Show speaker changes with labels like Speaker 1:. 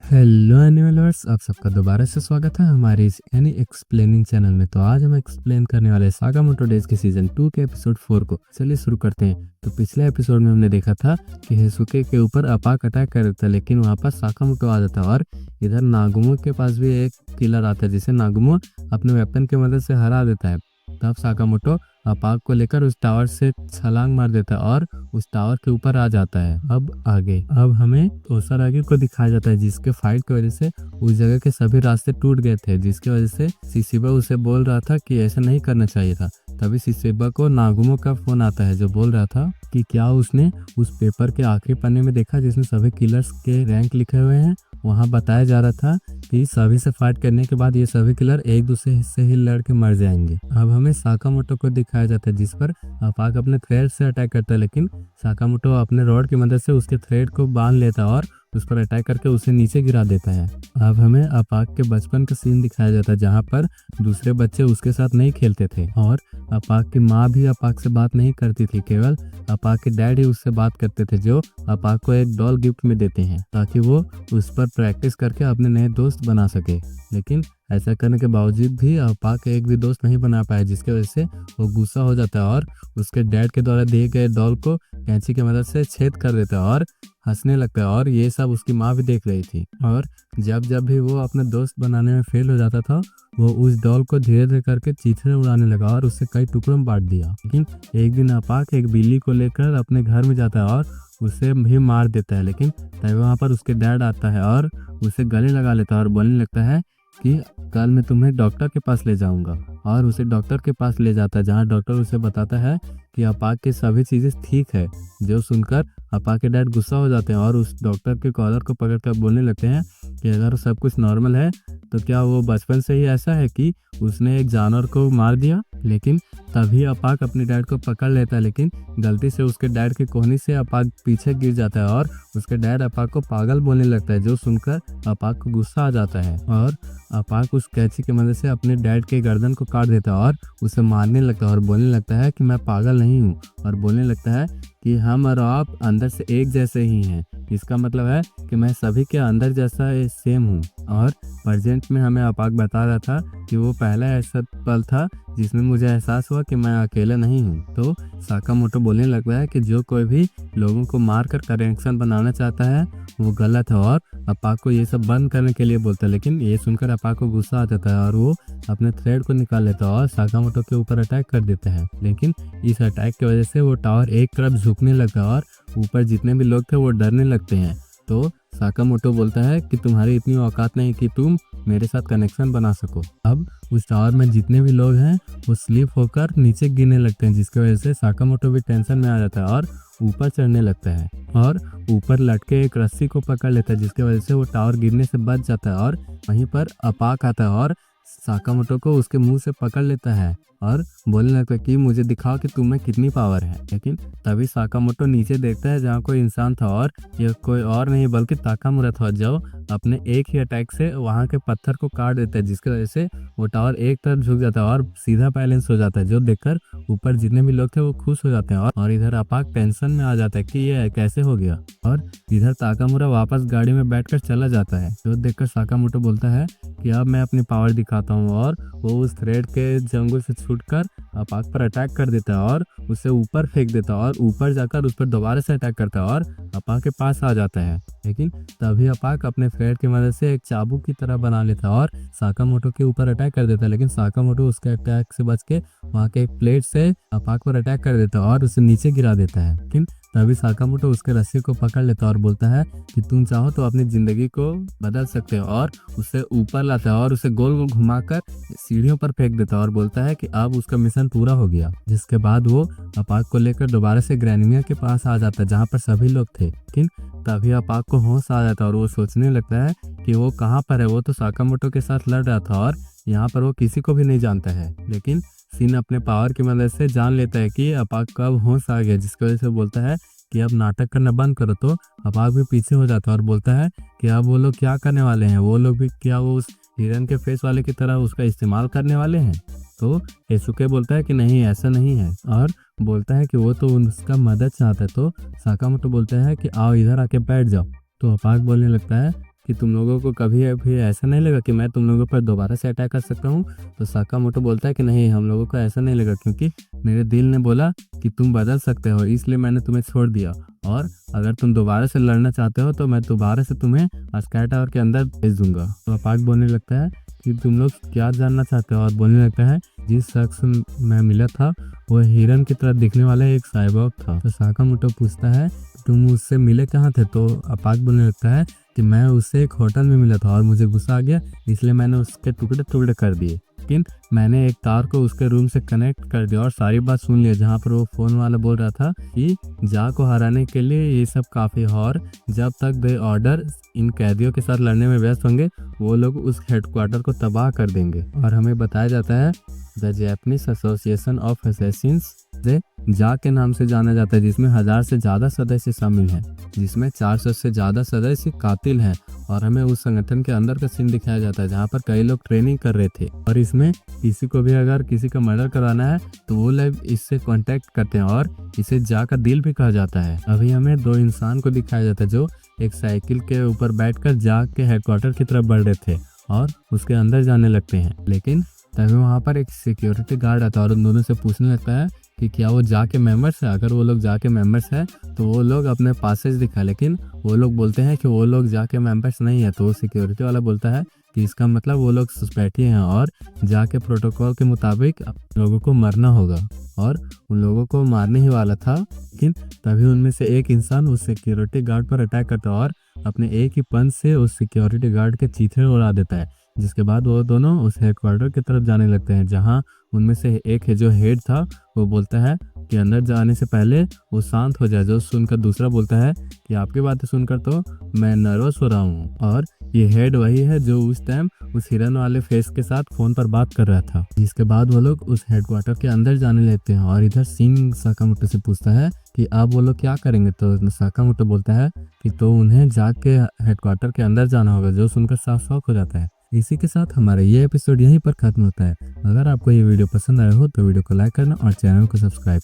Speaker 1: Hello animal lovers, आप सबका दोबारा से स्वागत है हमारे इस एनी एक्सप्लेनिंग चैनल में। तो आज हम एक्सप्लेन करने वाले सागामोटो डेज के सीजन 2 के एपिसोड 4 को। चलिए शुरू करते हैं। तो पिछले एपिसोड में हमने देखा था कि हेसुके के ऊपर अपाक अटैक कर देता है, लेकिन वहाँ पर साकामोटो आ जाता है और इधर नागुमो के पास भी एक किलर आता है जिसे नागुमो अपने वेपन की मदद से हरा देता है। तब साकामोटो अपाक को लेकर उस टावर से छलांग मार देता है और उस टावर के ऊपर आ जाता है। अब हमें ओसारागी को दिखाया जाता है जिसके फाइट की वजह से उस जगह के सभी रास्ते टूट गए थे, जिसकी वजह से शिशिबा उसे बोल रहा था कि ऐसा नहीं करना चाहिए था। तभी शिशिबा को नागुमो का फोन आता है जो बोल रहा था कि क्या उसने उस पेपर के आखिरी पन्ने में देखा जिसमें सभी किलर्स के रैंक लिखे हुए हैं। वहाँ बताया जा रहा था कि सभी से फाइट करने के बाद ये सभी किलर एक दूसरे से ही लड़ के मर जाएंगे। अब हमें साकामोटो को दिखाया जाता है जिस पर अपाक अपने थ्रेड से अटैक करता है, लेकिन साकामोटो अपने रॉड की मदद से उसके थ्रेड को बांध लेता है और उस पर अटैक करके उसे नीचे गिरा देता है। अब हमें अपाक के बचपन का सीन दिखाया जाता है जहाँ पर दूसरे बच्चे उसके साथ नहीं खेलते थे और अपाक की माँ भी अपाक से बात नहीं करती थी, केवल अपाक के डैड ही उससे बात करते थे जो अपाक को एक डॉल गिफ्ट में देते हैं ताकि वो उस पर प्रैक्टिस करके अपने नए दोस्त बना सके। लेकिन ऐसा करने के बावजूद भी अपाक एक भी दोस्त नहीं बना पाया, जिसकी वजह से वो गुस्सा हो जाता है और उसके डैड के द्वारा दिए गए डॉल को कैंची की मदद से छेद कर देता है और हंसने लगता है। और ये सब उसकी माँ भी देख रही थी और जब जब भी वो अपने दोस्त बनाने में फेल हो जाता था वो उस डॉल को धीरे धीरे करके चीथड़े उड़ाने लगा और उसे कई टुकड़ों में बांट दिया। लेकिन एक दिन अपाक एक बिल्ली को लेकर अपने घर में जाता है और उसे भी मार देता है, लेकिन तभी वहाँ पर उसके डैड आता है और उसे गले लगा लेता है और बोलने लगता है कि कल मैं तुम्हें डॉक्टर के पास ले जाऊंगा। और उसे डॉक्टर के पास ले जाता है जहाँ डॉक्टर उसे बताता है कि अपाक की सभी चीज़ें ठीक है। जो सुनकर अपाक के डैड गुस्सा हो जाते हैं और उस डॉक्टर के कॉलर को पकड़कर बोलने लगते हैं कि अगर सब कुछ नॉर्मल है तो क्या वो बचपन से ही ऐसा है कि उसने एक जानवर को मार दिया। लेकिन तभी अपाक अपने डैड को पकड़ लेता है, लेकिन गलती से उसके डैड की कोहनी से अपाक पीछे गिर जाता है और उसके डैड अपाक को पागल बोलने लगता है, जो सुनकर अपाक को गुस्सा आ जाता है और अपाक उस कैंची की मदद से अपने डैड के गर्दन को काट देता है और उसे मारने लगता है और बोलने लगता है कि मैं पागल नहीं हूँ और बोलने लगता है कि हम और आप अंदर से एक जैसे ही हैं। इसका मतलब है कि मैं सभी के अंदर जैसा सेम हूँ। और प्रेजेंट में हमें अपाक बता रहा था कि वो पहला ऐसा पल था जिसमें मुझे एहसास हुआ कि मैं अकेला नहीं हूँ। तो साकामोटो बोलने लगता है कि जो कोई भी लोगों को मारकर कनेक्शन बनाना चाहता है वो गलत है और अपाक को ये सब बंद करने के लिए बोलता है। लेकिन ये सुनकर अपाक को गुस्सा आ जाता है और वो अपने थ्रेड को निकाल लेता है और साकामोटो के ऊपर अटैक कर देता है। लेकिन इस अटैक की वजह से वो टावर एक तरफ झुकने लगता है और ऊपर जितने भी लोग थे वो डरने लगते हैं। तो साकामोटो बोलता है कि तुम्हारी इतनी औकात नहीं कि तुम मेरे साथ कनेक्शन बना सको। अब उस टावर में जितने भी लोग हैं वो स्लिप होकर नीचे गिरने लगते हैं, जिसकी वजह से साकामोटो भी टेंशन में आ जाता है और ऊपर चढ़ने लगता है और ऊपर लटके एक रस्सी को पकड़ लेता है, जिसकी वजह से वो टावर गिरने से बच जाता है। और वहीं पर अपाक आता है और साकामोटो को उसके मुंह से पकड़ लेता है और बोलने लगता है कि मुझे दिखाओ कि तुम में कितनी पावर है। लेकिन तभी साकामोटो नीचे देखता है जहाँ कोई इंसान था और यह कोई और नहीं बल्कि ताकामुरा था, जो अपने एक ही अटैक से वहाँ के पत्थर को काट देता है, जिसकी वजह से वो टावर एक तरफ झुक जाता है और सीधा बैलेंस हो जाता है, जो देखकर ऊपर जितने भी लोग थे वो खुश हो जाते हैं। और इधर अपाक टेंशन में आ जाता है कि ये कैसे हो गया। और इधर ताकामुरा वापस गाड़ी में बैठकर चला जाता है, जो देखकर साकामोटो बोलता है कि अब मैं अपनी पावर दिखाता हूँ और वो उस थ्रेड के जंगल से छूटकर अपाक पर अटैक कर देता है और उसे ऊपर फेंक देता है और ऊपर जाकर उस पर दोबारा से अटैक करता है और अपाक के पास आ जाता है। लेकिन तभी अपाक अपने थ्रेड की मदद से एक चाबुक की तरह बना लेता है और साकामोटो के ऊपर अटैक कर देता है। लेकिन साकामोटो उसके अटैक से बच के वहाँ के एक प्लेट से अपाक पर अटैक कर देता है और उसे नीचे गिरा देता है। लेकिन तभी साकामोटो उसके रस्सी को पकड़ लेता है और बोलता है कि तुम चाहो तो अपनी जिंदगी को बदल सकते हो और उसे ऊपर लाता है और उसे गोल गोल घुमाकर सीढ़ियों पर फेंक देता है और बोलता है कि अब उसका मिशन पूरा हो गया। जिसके बाद वो अपाक को लेकर दोबारा से ग्रैनिमिया के पास आ जाता है जहाँ पर सभी लोग थे। लेकिन तभी अपाक को होश आ जाता है और वो सोचने लगता है कि वो कहाँ पर है। वो तो साकामोटो के साथ लड़ रहा था और यहाँ पर वो किसी को भी नहीं जानता है। लेकिन सीन अपने पावर की मदद से जान लेता है कि अपाक कब होश आ गया, जिसकी वजह से बोलता है कि अब नाटक करना बंद करो। तो अपाक भी पीछे हो जाता है और बोलता है कि अब वो लोग क्या करने वाले हैं, वो लोग भी क्या वो उस हिरन के फेस वाले की तरह उसका इस्तेमाल करने वाले हैं। तो हेसुके बोलता है कि नहीं, ऐसा नहीं है और बोलता है कि वो तो उसका मदद चाहता है। तो साकामोटो बोलता है कि आओ इधर आके बैठ जाओ। तो अपाक बोलने लगता है कि तुम लोगों को कभी भी ऐसा नहीं लगा कि मैं तुम लोगों पर दोबारा से अटैक कर सकता हूँ। तो साकामोटो बोलता है कि नहीं, हम लोगों को ऐसा नहीं लगा, क्योंकि मेरे दिल ने बोला कि तुम बदल सकते हो, इसलिए मैंने तुम्हें छोड़ दिया। और अगर तुम दोबारा से लड़ना चाहते हो तो मैं दोबारा से तुम्हें स्काई टावर के अंदर भेज दूंगा। तो अपाक बोलने लगता है कि तुम लोग क्या जानना चाहते हो, और बोलने लगता है जिस शख्स मैं मिला था वो हिरन की तरह दिखने वाला एक साइबॉग था। तो साकामोटो पूछता है तुम उससे मिले कहाँ थे। तो अपाक बोलने लगता है कि मैं उससे एक होटल में मिला था और मुझे गुस्सा आ गया, इसलिए मैंने उसके टुकड़े टुकड़े कर दिए। लेकिन मैंने एक तार को उसके रूम से कनेक्ट कर दिया और सारी बात सुन लिया, जहाँ पर वो फोन वाला बोल रहा था कि जा को हराने के लिए ये सब काफ़ी है, और जब तक दे ऑर्डर इन कैदियों के साथ लड़ने में व्यस्त होंगे वो लोग उस हेडक्वार्टर को तबाह कर देंगे। और हमें बताया जाता है the Japanese association of Assassin's से जा के नाम से जाना जाता है, जिसमें 1000 से ज़्यादा सदस्य शामिल हैं, जिसमें 400 से ज़्यादा सदस्य कातिल हैं। और हमें उस संगठन के अंदर का सीन दिखाया जाता है जहाँ पर कई लोग ट्रेनिंग कर रहे थे, और इसमें किसी को भी अगर किसी का मर्डर कराना है तो वो लोग इससे कांटेक्ट करते हैं, और इसे जा का दिल भी कहा जाता है। अभी हमें 2 इंसान को दिखाया जाता है जो एक साइकिल के ऊपर बैठकर जा के हेडक्वार्टर की तरफ बढ़ रहे थे और उसके अंदर जाने लगते हैं। लेकिन तभी वहाँ पर एक सिक्योरिटी गार्ड आता है और उन दोनों से पूछने लगता है कि क्या वो जा के मेम्बर्स है। अगर वो लोग जा के मेम्बर्स है तो वो लोग अपने पासेज दिखा, लेकिन वो लोग बोलते हैं कि वो लोग जा के मेम्बर्स नहीं है। तो वो सिक्योरिटी वाला बोलता है कि इसका मतलब वो लोग सुस्पेक्टी हैं और जाके प्रोटोकॉल के मुताबिक लोगों को मरना होगा, और उन लोगों को मारने ही वाला था। लेकिन तभी उनमें से एक इंसान उस सिक्योरिटी गार्ड पर अटैक करता है और अपने एक ही पंच से उस सिक्योरिटी गार्ड के चीथे उड़ा देता है, जिसके बाद वो दोनों उस हेडक्वार्टर की तरफ जाने लगते हैं, जहां उनमें से एक है जो हेड था वो बोलता है कि अंदर जाने से पहले वो शांत हो जाए। जो सुनकर दूसरा बोलता है कि आपकी बातें सुनकर तो मैं नर्वस हो रहा हूँ। और ये हेड वही है जो उस टाइम उस हिरन वाले फेस के साथ फोन पर बात कर रहा था। जिसके बाद वो लोग उस हेडक्वार्टर के अंदर जाने लगते हैं, और इधर सिंह साकामोटो से पूछता है कि अब वो लोग क्या करेंगे। तो साकामोटो बोलता है कि तो उन्हें जाके हेडक्वार्टर के अंदर जाना होगा, जो सुनकर साफ शौक हो जाता है। इसी के साथ हमारा ये एपिसोड यहीं पर खत्म होता है। अगर आपको ये वीडियो पसंद आया हो तो वीडियो को लाइक करना और चैनल को सब्सक्राइब